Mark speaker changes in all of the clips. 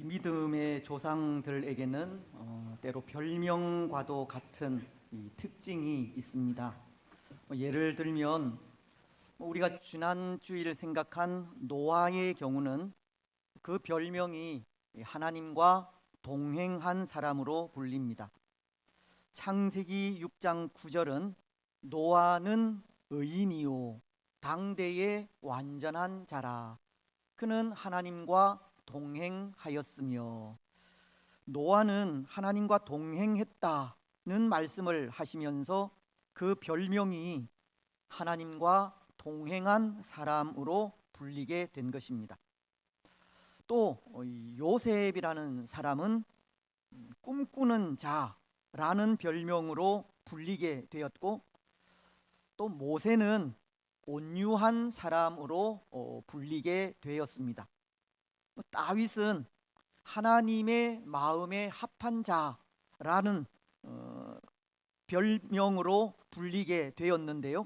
Speaker 1: 우리 믿음의 조상들에게는 때로 별명과도 같은 이 특징이 있습니다. 예를 들면 우리가 지난 주일 생각한 노아의 경우는 그 별명이 하나님과 동행한 사람으로 불립니다. 창세기 6장 9절은 노아는 의인이요 당대의 완전한 자라. 그는 하나님과 동행하였으며, 노아는 하나님과 동행했다는 말씀을 하시면서 그 별명이 하나님과 동행한 사람으로 불리게 된 것입니다. 또 요셉이라는 사람은 꿈꾸는 자라는 별명으로 불리게 되었고, 또 모세는 온유한 사람으로 불리게 되었습니다. 다윗은 하나님의 마음에 합한 자라는 별명으로 불리게 되었는데요,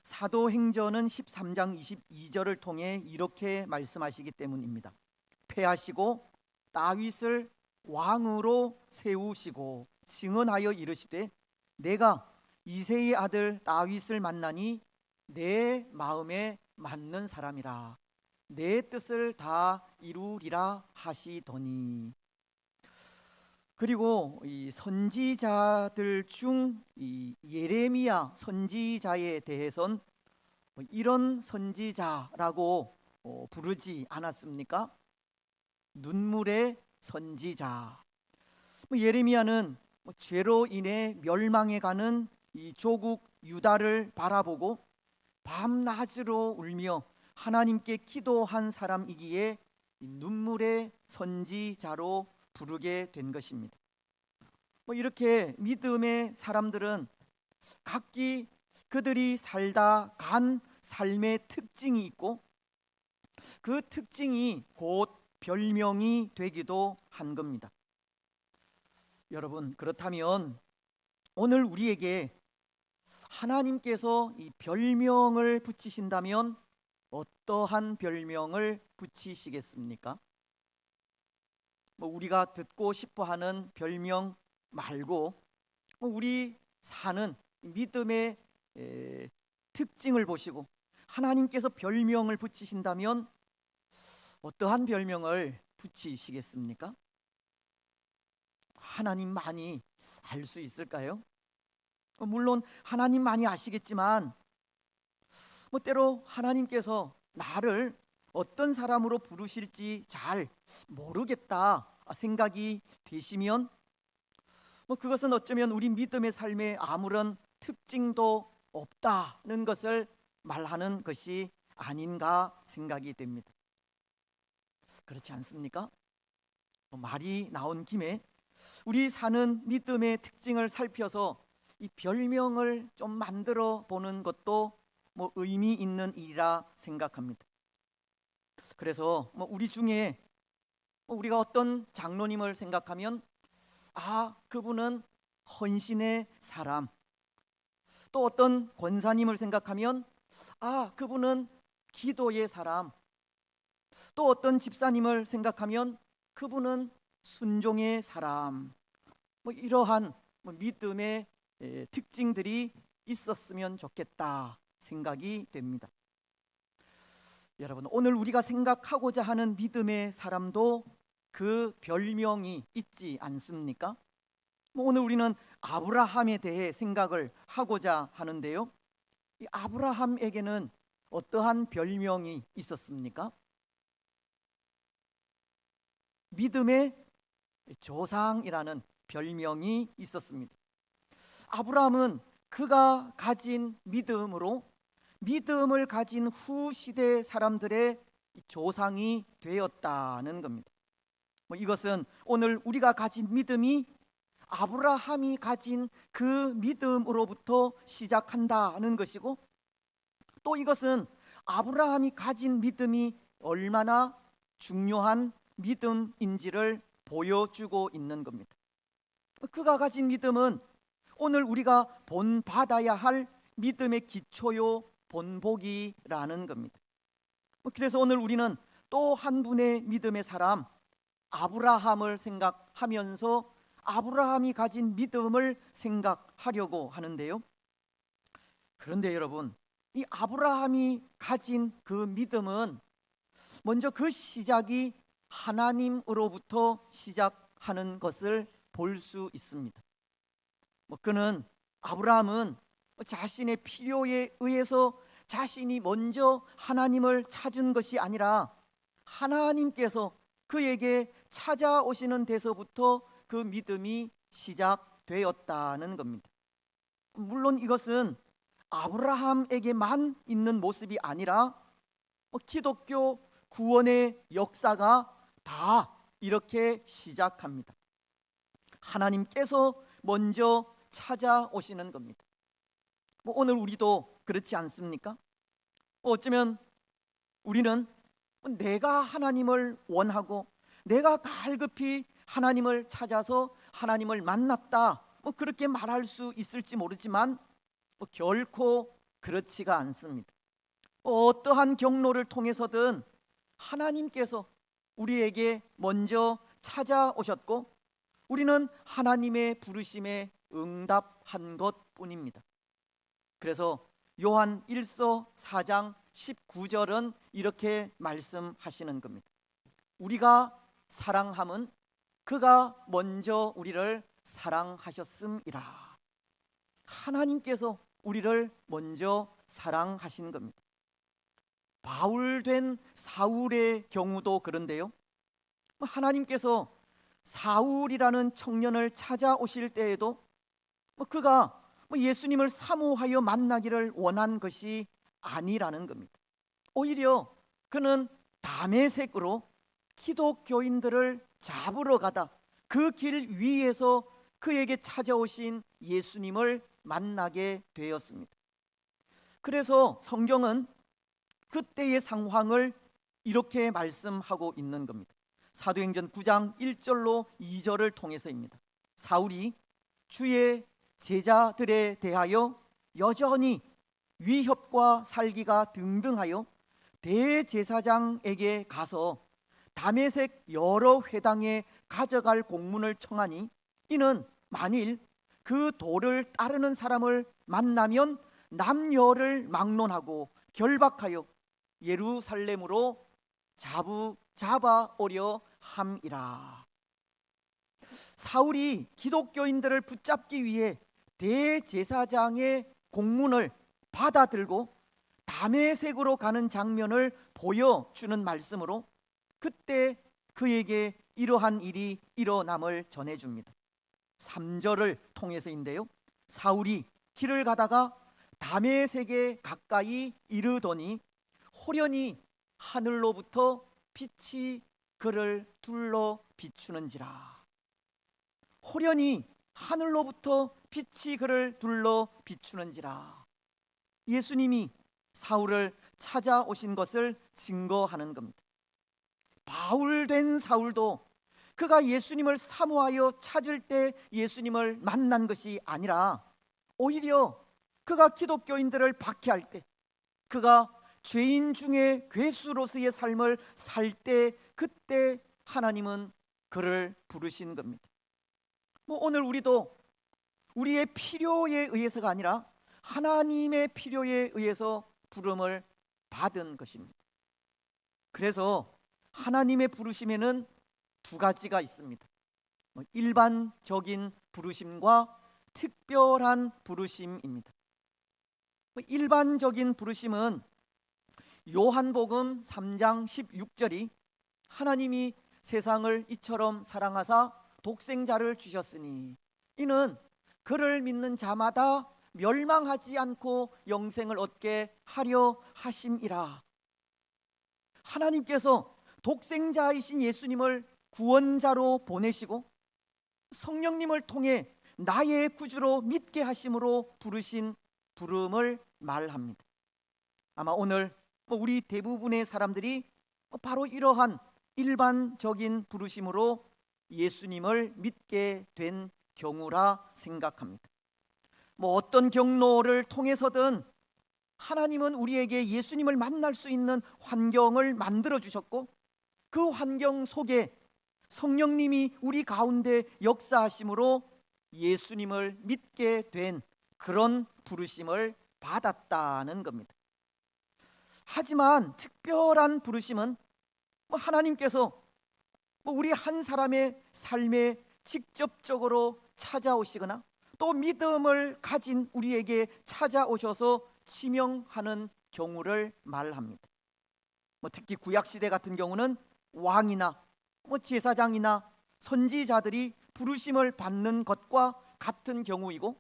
Speaker 1: 사도행전은 13장 22절을 통해 이렇게 말씀하시기 때문입니다. 패하시고 다윗을 왕으로 세우시고 증언하여 이르시되, 내가 이새의 아들 다윗을 만나니 내 마음에 맞는 사람이라, 내 뜻을 다 이루리라 하시더니. 그리고 이 선지자들 중 이 예레미야 선지자에 대해선 이런 선지자라고 부르지 않았습니까? 눈물의 선지자. 예레미야는 죄로 인해 멸망해가는 이 조국 유다를 바라보고 밤낮으로 울며 하나님께 기도한 사람이기에 눈물의 선지자로 부르게 된 것입니다. 이렇게 믿음의 사람들은 각기 그들이 살다 간 삶의 특징이 있고, 그 특징이 곧 별명이 되기도 한 겁니다. 여러분, 그렇다면 오늘 우리에게 하나님께서 이 별명을 붙이신다면 어떠한 별명을 붙이시겠습니까? 우리가 듣고 싶어하는 별명 말고 우리 사는 믿음의 특징을 보시고 하나님께서 별명을 붙이신다면 어떠한 별명을 붙이시겠습니까? 하나님만이 알 수 있을까요? 물론 하나님만이 아시겠지만 때로 하나님께서 나를 어떤 사람으로 부르실지 잘 모르겠다 생각이 되시면 그것은 어쩌면 우리 믿음의 삶에 아무런 특징도 없다는 것을 말하는 것이 아닌가 생각이 됩니다. 그렇지 않습니까? 말이 나온 김에 우리 사는 믿음의 특징을 살펴서 이 별명을 좀 만들어 보는 것도 의미 있는 일이라 생각합니다. 그래서 우리 중에 우리가 어떤 장로님을 생각하면 그분은 헌신의 사람, 또 어떤 권사님을 생각하면 그분은 기도의 사람, 또 어떤 집사님을 생각하면 그분은 순종의 사람, 이러한 믿음의 특징들이 있었으면 좋겠다 생각이 됩니다. 여러분, 오늘 우리가 생각하고자 하는 믿음의 사람도 그 별명이 있지 않습니까? 오늘 우리는 아브라함에 대해 생각을 하고자 하는데요, 이 아브라함에게는 어떠한 별명이 있었습니까? 믿음의 조상이라는 별명이 있었습니다. 아브라함은 그가 가진 믿음으로 믿음을 가진 후 시대 사람들의 조상이 되었다는 겁니다. 이것은 오늘 우리가 가진 믿음이 아브라함이 가진 그 믿음으로부터 시작한다는 것이고, 또 이것은 아브라함이 가진 믿음이 얼마나 중요한 믿음인지를 보여주고 있는 겁니다. 그가 가진 믿음은 오늘 우리가 본받아야 할 믿음의 기초요 본보기라는 겁니다. 그래서 오늘 우리는 또 한 분의 믿음의 사람, 아브라함을 생각하면서 아브라함이 가진 믿음을 생각하려고 하는데요. 그런데 여러분, 이 아브라함이 가진 그 믿음은 먼저 그 시작이 하나님으로부터 시작하는 것을 볼 수 있습니다. 그는 아브라함은 자신의 필요에 의해서 자신이 먼저 하나님을 찾은 것이 아니라 하나님께서 그에게 찾아오시는 데서부터 그 믿음이 시작되었다는 겁니다. 물론 이것은 아브라함에게만 있는 모습이 아니라 기독교 구원의 역사가 다 이렇게 시작합니다. 하나님께서 먼저 찾아오시는 겁니다. 오늘 우리도 그렇지 않습니까? 어쩌면 우리는 내가 하나님을 원하고 내가 갈급히 하나님을 찾아서 하나님을 만났다, 그렇게 말할 수 있을지 모르지만 결코 그렇지가 않습니다. 어떠한 경로를 통해서든 하나님께서 우리에게 먼저 찾아오셨고 우리는 하나님의 부르심에 응답한 것뿐입니다. 그래서 요한 1서 4장 19절은 이렇게 말씀하시는 겁니다. 우리가 사랑함은 그가 먼저 우리를 사랑하셨음이라. 하나님께서 우리를 먼저 사랑하신 겁니다. 바울 된 사울의 경우도 그런데요. 하나님께서 사울이라는 청년을 찾아오실 때에도 그가 예수님을 사모하여 만나기를 원한 것이 아니라는 겁니다. 오히려 그는 다메섹으로 기독교인들을 잡으러 가다 그 길 위에서 그에게 찾아오신 예수님을 만나게 되었습니다. 그래서 성경은 그때의 상황을 이렇게 말씀하고 있는 겁니다. 사도행전 9장 1절로 2절을 통해서입니다. 사울이 주의 제자들에 대하여 여전히 위협과 살기가 등등하여 대제사장에게 가서 다메섹 여러 회당에 가져갈 공문을 청하니 이는 만일 그 도를 따르는 사람을 만나면 남녀를 막론하고 결박하여 예루살렘으로 잡아오려 함이라. 사울이 기독교인들을 붙잡기 위해 대제사장의 공문을 받아들고 다메섹으로 가는 장면을 보여주는 말씀으로 그때 그에게 이러한 일이 일어남을 전해줍니다. 3절을 통해서인데요. 사울이 길을 가다가 다메섹에 가까이 이르더니 호련히 하늘로부터 빛이 그를 둘러 비추는지라. 호련히 하늘로부터 빛이 그를 둘러 비추는지라. 예수님이 사울을 찾아오신 것을 증거하는 겁니다. 바울 된 사울도 그가 예수님을 사모하여 찾을 때 예수님을 만난 것이 아니라 오히려 그가 기독교인들을 박해할 때, 그가 죄인 중에 괴수로서의 삶을 살 때, 그때 하나님은 그를 부르신 겁니다. 오늘 우리도 우리의 필요에 의해서가 아니라 하나님의 필요에 의해서 부름을 받은 것입니다. 그래서 하나님의 부르심에는 두 가지가 있습니다. 일반적인 부르심과 특별한 부르심입니다. 일반적인 부르심은 요한복음 3장 16절이 하나님이 세상을 이처럼 사랑하사 독생자를 주셨으니 이는 그를 믿는 자마다 멸망하지 않고 영생을 얻게 하려 하심이라. 하나님께서 독생자이신 예수님을 구원자로 보내시고 성령님을 통해 나의 구주로 믿게 하심으로 부르신 부름을 말합니다. 아마 오늘 우리 대부분의 사람들이 바로 이러한 일반적인 부르심으로 예수님을 믿게 된 경우라 생각합니다. 어떤 경로를 통해서든 하나님은 우리에게 예수님을 만날 수 있는 환경을 만들어 주셨고 그 환경 속에 성령님이 우리 가운데 역사하심으로 예수님을 믿게 된 그런 부르심을 받았다는 겁니다. 하지만 특별한 부르심은 하나님께서 우리 한 사람의 삶에 직접적으로 찾아오시거나 또 믿음을 가진 우리에게 찾아오셔서 지명하는 경우를 말합니다. 특히 구약시대 같은 경우는 왕이나 제사장이나 선지자들이 부르심을 받는 것과 같은 경우이고,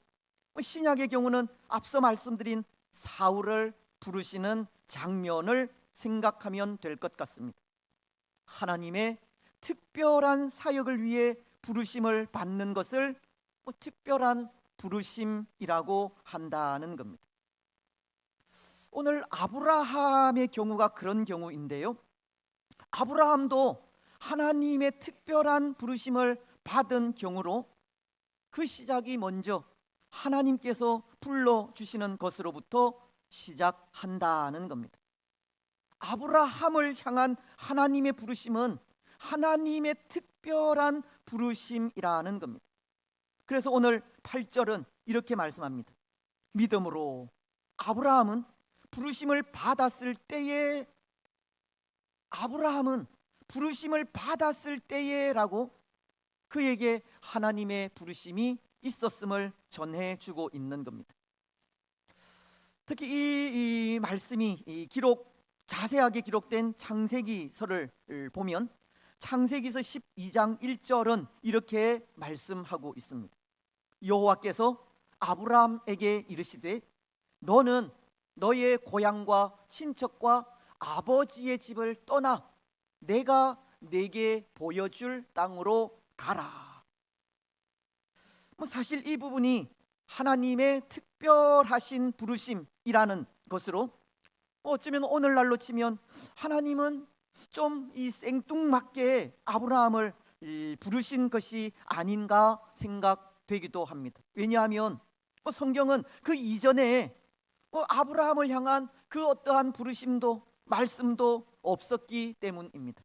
Speaker 1: 신약의 경우는 앞서 말씀드린 사울을 부르시는 장면을 생각하면 될 것 같습니다. 하나님의 특별한 사역을 위해 부르심을 받는 것을 특별한 부르심이라고 한다는 겁니다. 오늘 아브라함의 경우가 그런 경우인데요, 아브라함도 하나님의 특별한 부르심을 받은 경우로 그 시작이 먼저 하나님께서 불러주시는 것으로부터 시작한다는 겁니다. 아브라함을 향한 하나님의 부르심은 하나님의 특별한 부르심이라는 겁니다. 그래서 오늘 8절은 이렇게 말씀합니다. 믿음으로 아브라함은 부르심을 받았을 때에, 아브라함은 부르심을 받았을 때에라고 그에게 하나님의 부르심이 있었음을 전해주고 있는 겁니다. 특히 이 말씀이 자세하게 기록된 창세기서를 보면 창세기서 12장 1절은 이렇게 말씀하고 있습니다. 여호와께서 아브라함에게 이르시되 너는 너의 고향과 친척과 아버지의 집을 떠나 내가 네게 보여줄 땅으로 가라. 사실 이 부분이 하나님의 특별하신 부르심이라는 것으로 어쩌면 오늘날로 치면 하나님은 좀 이 생뚱맞게 아브라함을 부르신 것이 아닌가 생각되기도 합니다. 왜냐하면 성경은 그 이전에 아브라함을 향한 그 어떠한 부르심도 말씀도 없었기 때문입니다.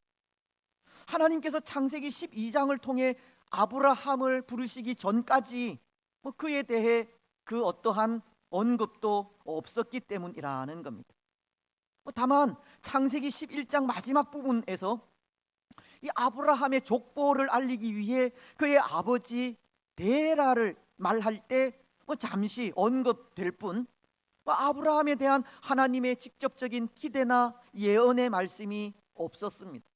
Speaker 1: 하나님께서 창세기 12장을 통해 아브라함을 부르시기 전까지 그에 대해 그 어떠한 언급도 없었기 때문이라는 겁니다. 다만 창세기 11장 마지막 부분에서 이 아브라함의 족보를 알리기 위해 그의 아버지 데라를 말할 때 잠시 언급될 뿐 아브라함에 대한 하나님의 직접적인 기대나 예언의 말씀이 없었습니다.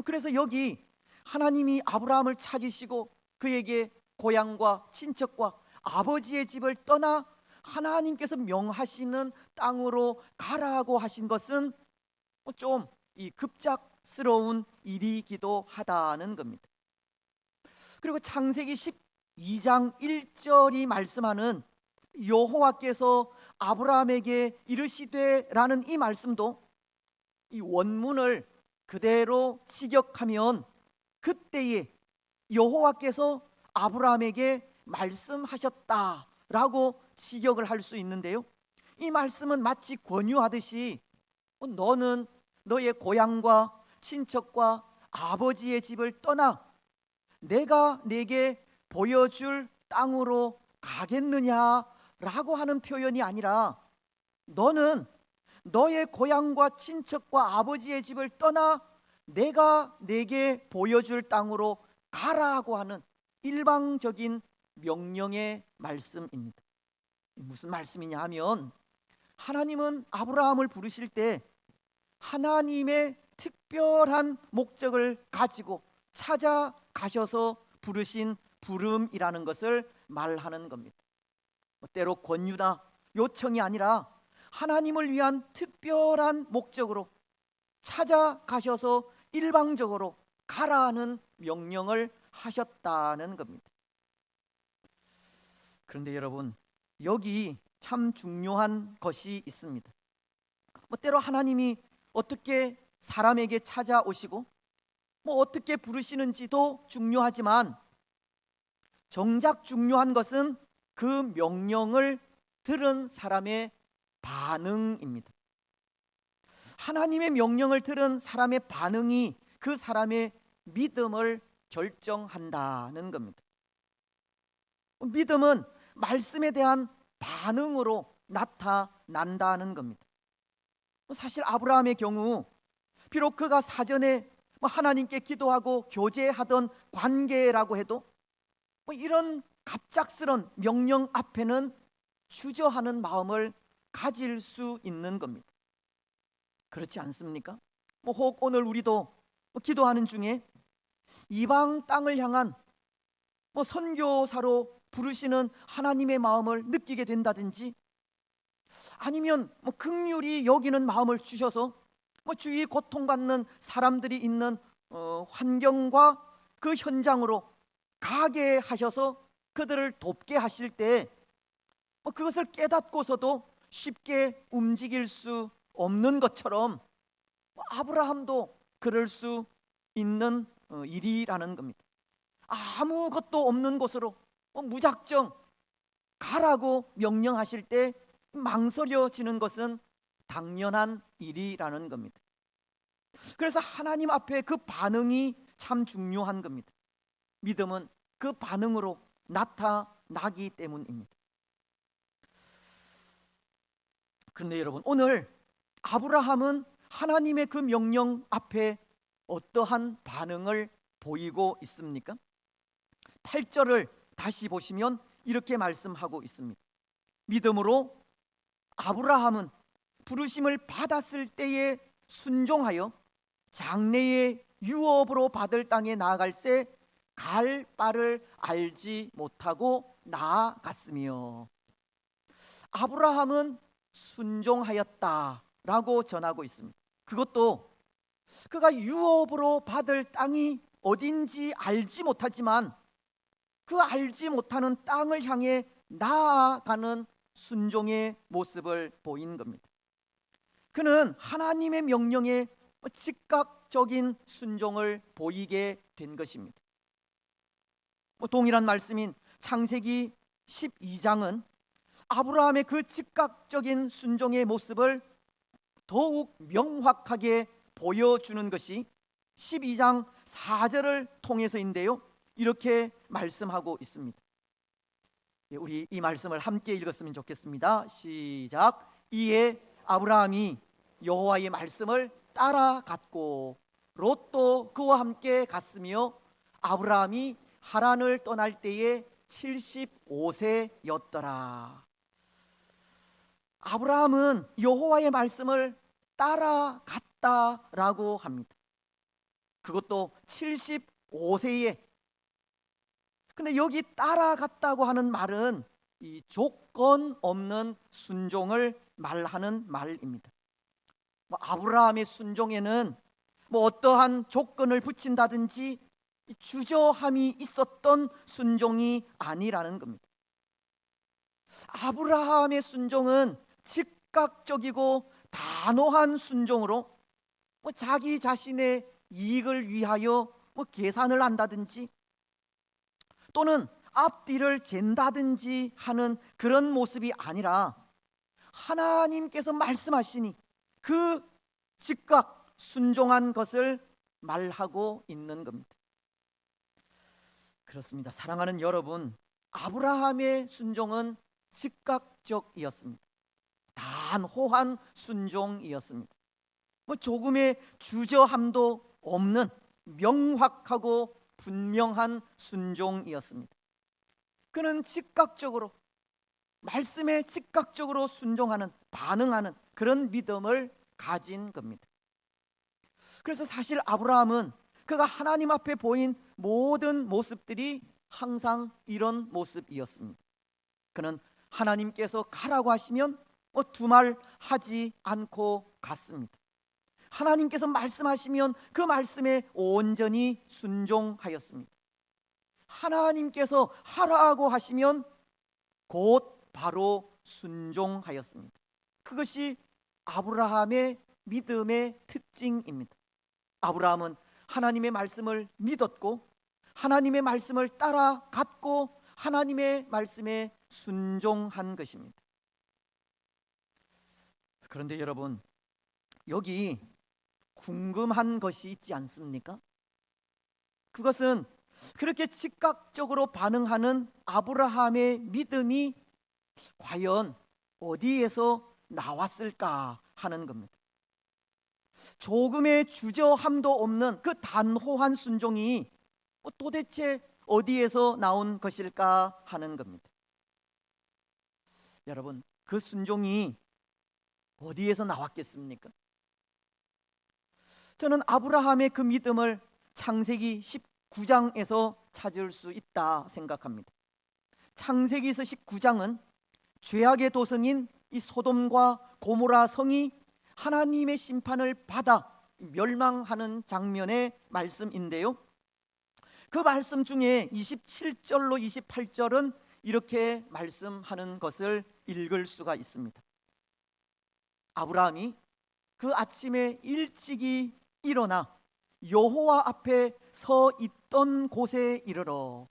Speaker 1: 그래서 여기 하나님이 아브라함을 찾으시고 그에게 고향과 친척과 아버지의 집을 떠나 하나님께서 명하시는 땅으로 가라고 하신 것은 좀 급작스러운 일이기도 하다는 겁니다. 그리고 창세기 12장 1절이 말씀하는 여호와께서 아브라함에게 이르시되라는 이 말씀도 이 원문을 그대로 직역하면 그때에 여호와께서 아브라함에게 말씀하셨다라고 직역을 할 수 있는데요, 이 말씀은 마치 권유하듯이 너는 너의 고향과 친척과 아버지의 집을 떠나 내가 네게 보여줄 땅으로 가겠느냐라고 하는 표현이 아니라 너는 너의 고향과 친척과 아버지의 집을 떠나 내가 네게 보여줄 땅으로 가라고 하는 일방적인 명령의 말씀입니다. 무슨 말씀이냐 하면 하나님은 아브라함을 부르실 때 하나님의 특별한 목적을 가지고 찾아가셔서 부르신 부름이라는 것을 말하는 겁니다. 때로 권유나 요청이 아니라 하나님을 위한 특별한 목적으로 찾아가셔서 일방적으로 가라는 명령을 하셨다는 겁니다. 그런데 여러분, 여기 참 중요한 것이 있습니다. 때로 하나님이 어떻게 사람에게 찾아오시고 어떻게 부르시는지도 중요하지만 정작 중요한 것은 그 명령을 들은 사람의 반응입니다. 하나님의 명령을 들은 사람의 반응이 그 사람의 믿음을 결정한다는 겁니다. 믿음은 말씀에 대한 반응으로 나타난다는 겁니다. 사실 아브라함의 경우 비록 그가 사전에 하나님께 기도하고 교제하던 관계라고 해도 이런 갑작스런 명령 앞에는 주저하는 마음을 가질 수 있는 겁니다. 그렇지 않습니까? 혹 오늘 우리도 기도하는 중에 이방 땅을 향한 선교사로 부르시는 하나님의 마음을 느끼게 된다든지, 아니면 긍휼히 여기는 마음을 주셔서 주위 고통받는 사람들이 있는 환경과 그 현장으로 가게 하셔서 그들을 돕게 하실 때 그것을 깨닫고서도 쉽게 움직일 수 없는 것처럼 아브라함도 그럴 수 있는 일이라는 겁니다. 아무것도 없는 곳으로 무작정 가라고 명령하실 때 망설여지는 것은 당연한 일이라는 겁니다. 그래서 하나님 앞에 그 반응이 참 중요한 겁니다. 믿음은 그 반응으로 나타나기 때문입니다. 그런데 여러분, 오늘 아브라함은 하나님의 그 명령 앞에 어떠한 반응을 보이고 있습니까? 8절을 다시 보시면 이렇게 말씀하고 있습니다. 믿음으로 아브라함은 부르심을 받았을 때에 순종하여 장래의 유업으로 받을 땅에 나아갈새 갈 바를 알지 못하고 나아갔으며, 아브라함은 순종하였다라고 전하고 있습니다. 그것도 그가 유업으로 받을 땅이 어딘지 알지 못하지만 그 알지 못하는 땅을 향해 나아가는 순종의 모습을 보인 겁니다. 그는 하나님의 명령에 즉각적인 순종을 보이게 된 것입니다. 동일한 말씀인 창세기 12장은 아브라함의 그 즉각적인 순종의 모습을 더욱 명확하게 보여주는 것이 12장 4절을 통해서인데요, 이렇게 말씀하고 있습니다. 우리 이 말씀을 함께 읽었으면 좋겠습니다. 시작. 이에 아브라함이 여호와의 말씀을 따라갔고 롯도 그와 함께 갔으며 아브라함이 하란을 떠날 때에 75세였더라. 아브라함은 여호와의 말씀을 따라갔다라고 합니다. 그것도 75세에. 근데 여기 따라갔다고 하는 말은 이 조건 없는 순종을 말하는 말입니다. 아브라함의 순종에는 어떠한 조건을 붙인다든지 주저함이 있었던 순종이 아니라는 겁니다. 아브라함의 순종은 즉각적이고 단호한 순종으로 자기 자신의 이익을 위하여 계산을 한다든지 또는 앞뒤를 잰다든지 하는 그런 모습이 아니라 하나님께서 말씀하시니 그 즉각 순종한 것을 말하고 있는 겁니다. 그렇습니다. 사랑하는 여러분, 아브라함의 순종은 즉각적이었습니다. 단호한 순종이었습니다. 조금의 주저함도 없는 명확하고 분명한 순종이었습니다. 그는 즉각적으로 말씀에 즉각적으로 순종하는, 반응하는 그런 믿음을 가진 겁니다. 그래서 사실 아브라함은 그가 하나님 앞에 보인 모든 모습들이 항상 이런 모습이었습니다. 그는 하나님께서 가라고 하시면 두말 하지 않고 갔습니다. 하나님께서 말씀하시면 그 말씀에 온전히 순종하였습니다. 하나님께서 하라고 하시면 곧 바로 순종하였습니다. 그것이 아브라함의 믿음의 특징입니다. 아브라함은 하나님의 말씀을 믿었고 하나님의 말씀을 따라갔고 하나님의 말씀에 순종한 것입니다. 그런데 여러분, 여기 궁금한 것이 있지 않습니까? 그것은 그렇게 즉각적으로 반응하는 아브라함의 믿음이 과연 어디에서 나왔을까 하는 겁니다. 조금의 주저함도 없는 그 단호한 순종이 도대체 어디에서 나온 것일까 하는 겁니다. 여러분, 그 순종이 어디에서 나왔겠습니까? 저는 아브라함의 그 믿음을 창세기 19장에서 찾을 수 있다 생각합니다. 창세기서 19장은 죄악의 도성인 이 소돔과 고모라 성이 하나님의 심판을 받아 멸망하는 장면의 말씀인데요, 그 말씀 중에 27절로 28절은 이렇게 말씀하는 것을 읽을 수가 있습니다. 아브라함이 그 아침에 일찍이 일어나 여호와 앞에 서 있던 곳에 이르러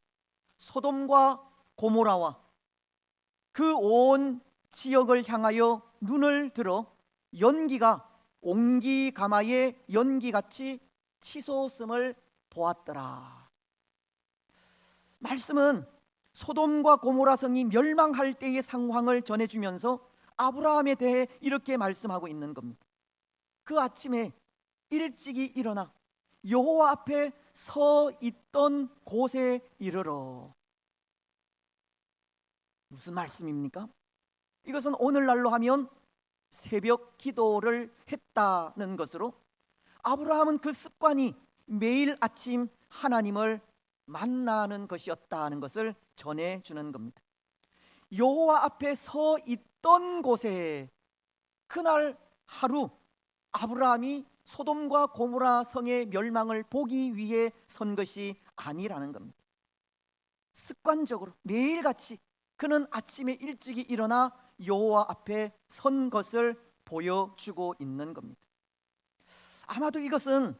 Speaker 1: 소돔과 고모라와 그 온 지역을 향하여 눈을 들어 연기가 옹기가마의 연기같이 치솟음을 보았더라. 말씀은 소돔과 고모라 성이 멸망할 때의 상황을 전해주면서 아브라함에 대해 이렇게 말씀하고 있는 겁니다. 그 아침에 일찍이 일어나 여호와 앞에 서 있던 곳에 이르러. 무슨 말씀입니까? 이것은 오늘날로 하면 새벽 기도를 했다는 것으로 아브라함은 그 습관이 매일 아침 하나님을 만나는 것이었다는 것을 전해주는 겁니다. 여호와 앞에 서 있던 곳에 그날 하루 아브라함이 소돔과 고모라 성의 멸망을 보기 위해 선 것이 아니라는 겁니다. 습관적으로 매일같이 그는 아침에 일찍이 일어나 여호와 앞에 선 것을 보여주고 있는 겁니다. 아마도 이것은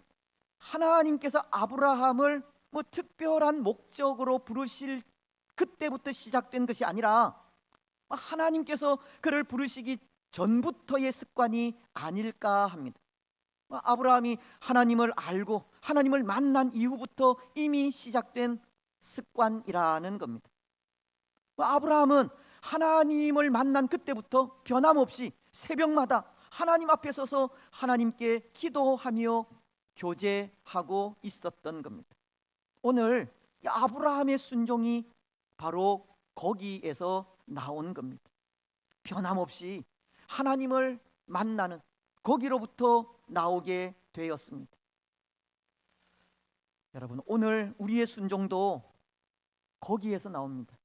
Speaker 1: 하나님께서 아브라함을 특별한 목적으로 부르실 그때부터 시작된 것이 아니라 하나님께서 그를 부르시기 전부터의 습관이 아닐까 합니다. 아브라함이 하나님을 알고 하나님을 만난 이후부터 이미 시작된 습관이라는 겁니다. 아브라함은 하나님을 만난 그때부터 변함없이 새벽마다 하나님 앞에 서서 하나님께 기도하며 교제하고 있었던 겁니다. 오늘 아브라함의 순종이 바로 거기에서 나온 겁니다. 변함없이 하나님을 만나는 거기로부터 나오게 되었습니다. 여러분, 오늘 우리의 순종도 거기에서 나옵니다.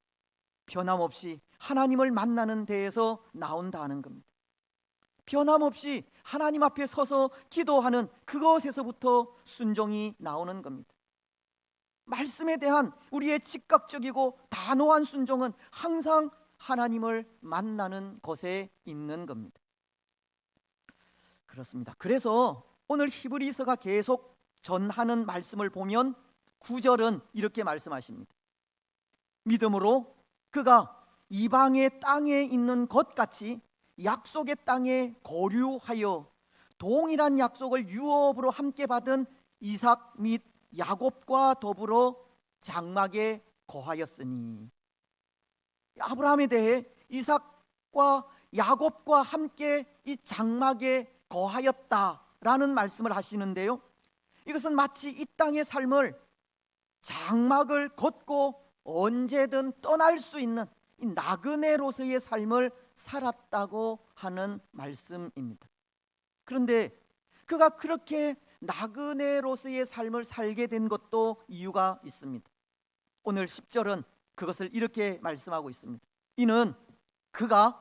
Speaker 1: 변함없이 하나님을 만나는 데에서 나온다는 겁니다. 변함없이 하나님 앞에 서서 기도하는 그것에서부터 순종이 나오는 겁니다. 말씀에 대한 우리의 즉각적이고 단호한 순종은 항상 하나님을 만나는 것에 있는 겁니다. 그렇습니다. 그래서 오늘 히브리서가 계속 전하는 말씀을 보면 9절은 이렇게 말씀하십니다. 믿음으로 그가 이방의 땅에 있는 것 같이 약속의 땅에 거류하여 동일한 약속을 유업으로 함께 받은 이삭 및 야곱과 더불어 장막에 거하였으니. 아브라함에 대해 이삭과 야곱과 함께 이 장막에 거하였다라는 말씀을 하시는데요, 이것은 마치 이 땅의 삶을 장막을 걷고 언제든 떠날 수 있는 이 나그네로서의 삶을 살았다고 하는 말씀입니다. 그런데 그가 그렇게 나그네로서의 삶을 살게 된 것도 이유가 있습니다. 오늘 10절은 그것을 이렇게 말씀하고 있습니다. 이는 그가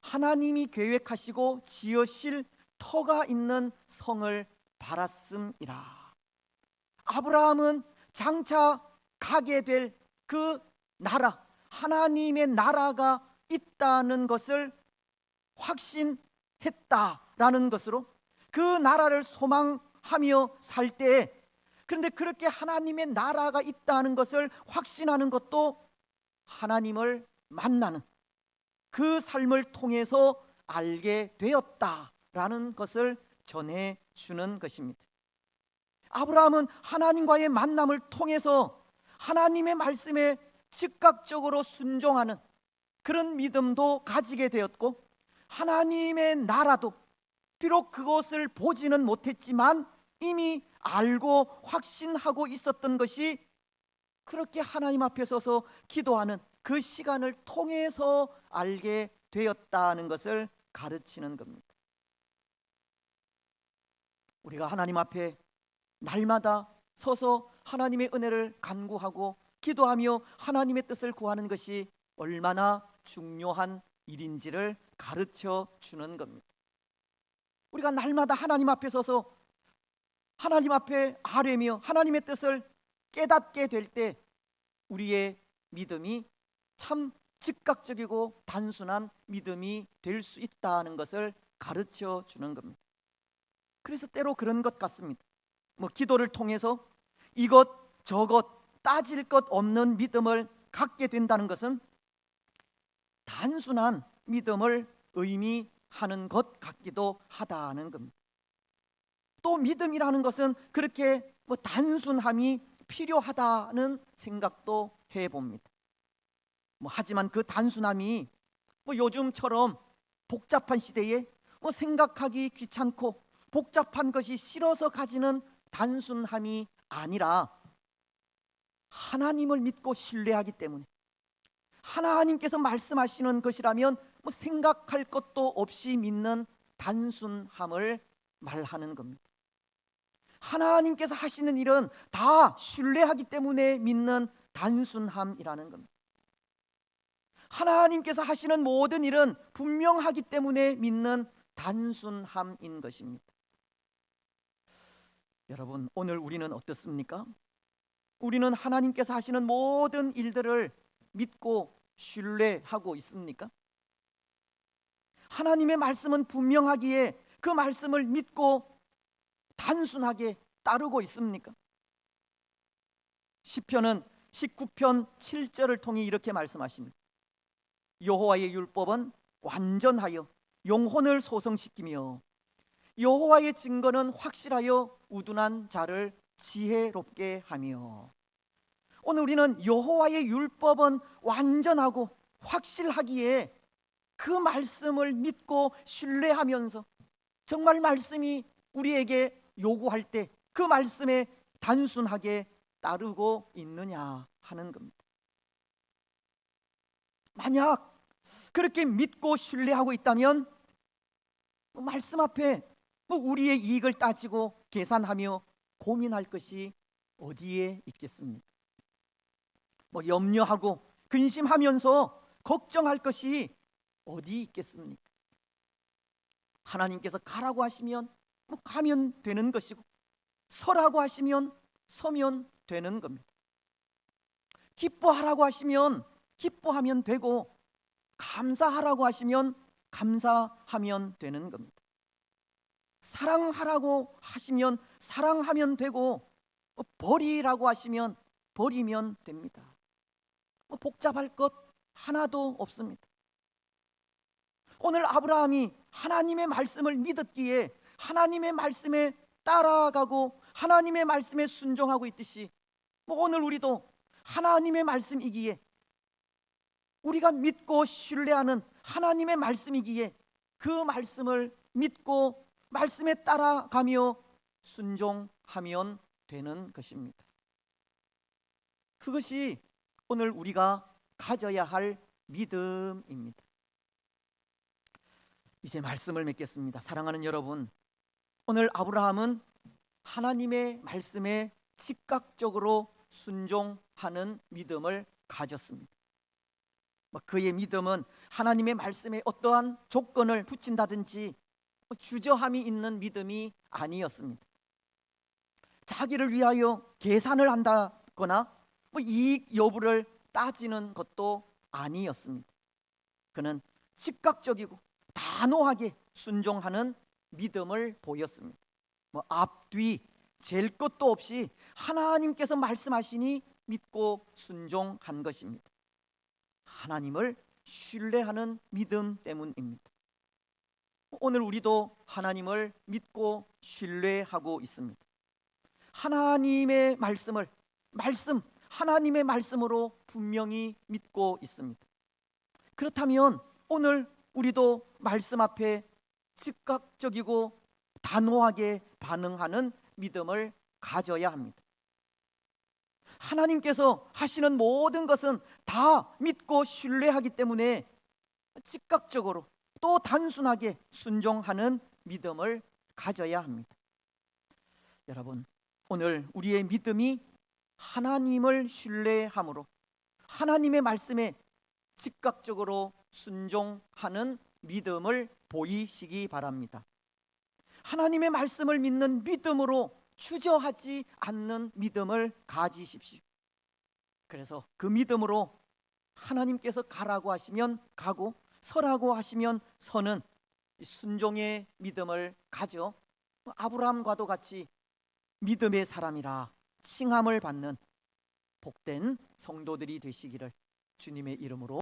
Speaker 1: 하나님이 계획하시고 지으실 터가 있는 성을 바랐음이라. 아브라함은 장차 가게 될 그 나라, 하나님의 나라가 있다는 것을 확신했다라는 것으로 그 나라를 소망하며 살 때에, 그런데 그렇게 하나님의 나라가 있다는 것을 확신하는 것도 하나님을 만나는 그 삶을 통해서 알게 되었다라는 것을 전해주는 것입니다. 아브라함은 하나님과의 만남을 통해서 하나님의 말씀에 즉각적으로 순종하는 그런 믿음도 가지게 되었고, 하나님의 나라도 비록 그것을 보지는 못했지만 이미 알고 확신하고 있었던 것이 그렇게 하나님 앞에 서서 기도하는 그 시간을 통해서 알게 되었다는 것을 가르치는 겁니다. 우리가 하나님 앞에 날마다 서서 하나님의 은혜를 간구하고 기도하며 하나님의 뜻을 구하는 것이 얼마나 중요한 일인지를 가르쳐 주는 겁니다. 우리가 날마다 하나님 앞에 서서 하나님 앞에 아뢰며 하나님의 뜻을 깨닫게 될 때 우리의 믿음이 참 즉각적이고 단순한 믿음이 될 수 있다는 것을 가르쳐 주는 겁니다. 그래서 때로 그런 것 같습니다. 기도를 통해서 이것 저것 따질 것 없는 믿음을 갖게 된다는 것은 단순한 믿음을 의미하는 것 같기도 하다는 겁니다. 또 믿음이라는 것은 그렇게 단순함이 필요하다는 생각도 해봅니다. 하지만 그 단순함이 요즘처럼 복잡한 시대에 생각하기 귀찮고 복잡한 것이 싫어서 가지는 단순함이 아니라 하나님을 믿고 신뢰하기 때문에 하나님께서 말씀하시는 것이라면 생각할 것도 없이 믿는 단순함을 말하는 겁니다. 하나님께서 하시는 일은 다 신뢰하기 때문에 믿는 단순함이라는 겁니다. 하나님께서 하시는 모든 일은 분명하기 때문에 믿는 단순함인 것입니다. 여러분, 오늘 우리는 어떻습니까? 우리는 하나님께서 하시는 모든 일들을 믿고 신뢰하고 있습니까? 하나님의 말씀은 분명하기에 그 말씀을 믿고 단순하게 따르고 있습니까? 시편은 19편 7절을 통해 이렇게 말씀하십니다. 여호와의 율법은 완전하여 영혼을 소성시키며 여호와의 증거는 확실하여 우둔한 자를 지혜롭게 하며. 오늘 우리는 여호와의 율법은 완전하고 확실하기에 그 말씀을 믿고 신뢰하면서 정말 말씀이 우리에게 요구할 때 그 말씀에 단순하게 따르고 있느냐 하는 겁니다. 만약 그렇게 믿고 신뢰하고 있다면 말씀 앞에 우리의 이익을 따지고 계산하며 고민할 것이 어디에 있겠습니까? 염려하고 근심하면서 걱정할 것이 어디 있겠습니까? 하나님께서 가라고 하시면 가면 되는 것이고 서라고 하시면 서면 되는 겁니다. 기뻐하라고 하시면 기뻐하면 되고 감사하라고 하시면 감사하면 되는 겁니다. 사랑하라고 하시면 사랑하면 되고 버리라고 하시면 버리면 됩니다. 복잡할 것 하나도 없습니다. 오늘 아브라함이 하나님의 말씀을 믿었기에 하나님의 말씀에 따라가고 하나님의 말씀에 순종하고 있듯이 오늘 우리도 하나님의 말씀이기에 우리가 믿고 신뢰하는 하나님의 말씀이기에 그 말씀을 믿고 말씀에 따라가며 순종하면 되는 것입니다. 그것이 오늘 우리가 가져야 할 믿음입니다. 이제 말씀을 맺겠습니다. 사랑하는 여러분, 오늘 아브라함은 하나님의 말씀에 즉각적으로 순종하는 믿음을 가졌습니다. 그의 믿음은 하나님의 말씀에 어떠한 조건을 붙인다든지 주저함이 있는 믿음이 아니었습니다. 자기를 위하여 계산을 한다거나 이익 여부를 따지는 것도 아니었습니다. 그는 즉각적이고 단호하게 순종하는 믿음을 보였습니다. 앞뒤 잴 것도 없이 하나님께서 말씀하시니 믿고 순종한 것입니다. 하나님을 신뢰하는 믿음 때문입니다. 오늘 우리도 하나님을 믿고 신뢰하고 있습니다. 하나님의 말씀을 하나님의 말씀으로 분명히 믿고 있습니다. 그렇다면 오늘 우리도 말씀 앞에 즉각적이고 단호하게 반응하는 믿음을 가져야 합니다. 하나님께서 하시는 모든 것은 다 믿고 신뢰하기 때문에 즉각적으로 또 단순하게 순종하는 믿음을 가져야 합니다. 여러분, 오늘 우리의 믿음이 하나님을 신뢰함으로 하나님의 말씀에 즉각적으로 순종하는 믿음을 보이시기 바랍니다. 하나님의 말씀을 믿는 믿음으로 주저하지 않는 믿음을 가지십시오. 그래서 그 믿음으로 하나님께서 가라고 하시면 가고 서라고 하시면 서는 순종의 믿음을 가져 아브라함과도 같이 믿음의 사람이라 칭함을 받는 복된 성도들이 되시기를 주님의 이름으로